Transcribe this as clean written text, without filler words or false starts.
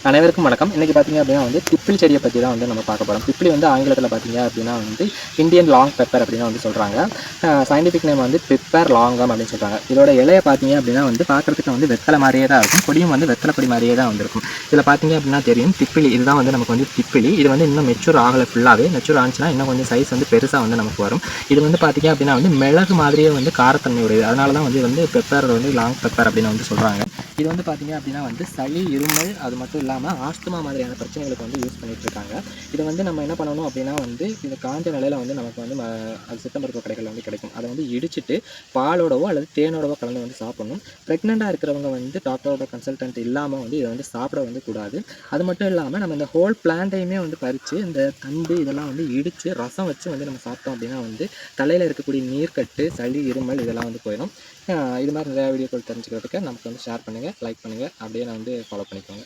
அனைவருக்கும் வணக்கம். இன்றைக்கி பார்த்தீங்க அப்படின்னா திப்பிலி செடியை பற்றி தான் நம்ம பார்க்க போகிறோம். திப்பிலி ஆங்கிலத்தில் பார்த்தீங்க அப்படின்னா இந்தியன் லாங் பெப்பர் அப்படின்னு சொல்கிறாங்க. சயின்டிஃபிக் நேம் பெப்பர் லாங்கம் அப்படின்னு சொல்கிறாங்க. இதோட இலையை பார்த்தீங்க அப்படின்னா பார்க்குறதுக்கு வெத்தலை மாதிரியே தான் இருக்கும். கொடியும் வெத்தலை கொடி மாதிரியே தான் இருக்கும். இதில் பார்த்தீங்க அப்படின்னா தெரியும் திப்பிலி இதுதான் நமக்கு திப்பிலி. இது இன்னும் மெச்சூர் ஆகலை. ஃபுல்லாகவே மெச்சூர் ஆனிச்சுன்னா இன்னும் கொஞ்சம் சைஸ் பெருசாக நமக்கு வரும். இது பார்த்தீங்க அப்படின்னா மிளகு மாதிரியே காரத்தன்மை உடையது. அதனால தான் பெப்பர் லாங் பெப்பர் அப்படின்னு சொல்கிறாங்க. இது பார்த்தீங்க அப்படின்னா சளி, இருமல், அது மட்டும் இல்லாமல் ஆஸ்துமா மாதிரியான பிரச்சனைகளுக்கு யூஸ் பண்ணிட்டு இருக்காங்க. இதை நம்ம என்ன பண்ணணும் அப்படின்னா இது காஞ்ச நிலையில் நமக்கு அது சித்த மருத்துவ கடைகளில் கிடைக்கும். அதை இடிச்சிட்டு பாலோடவோ அல்லது தேனோடவோ கலந்து சாப்பிடணும். ப்ரெக்னெண்ட்டாக இருக்கிறவங்க டாக்டரோட கன்சல்டன்ட் இல்லாமல் இதை சாப்பிட கூடாது. அது மட்டும் இல்லாமல் நம்ம இந்த ஹோல் பிளான்ட்டையுமே பறித்து இந்த தண்டு இதெல்லாம் இடித்து ரசம் வச்சு நம்ம சாப்பிட்டோம் அப்படின்னா தலையில் இருக்கக்கூடிய நீர்க்கட்டு, சளி, இருமல் இதெல்லாம் போயிடும். இது மாதிரி நிறையா வீடியோக்கள் தெரிஞ்சுக்கிறதுக்கு நமக்கு ஷேர் பண்ணுங்கள், லைக் பண்ணுங்கள், அப்படியே ஃபாலோ பண்ணிக்கோங்க.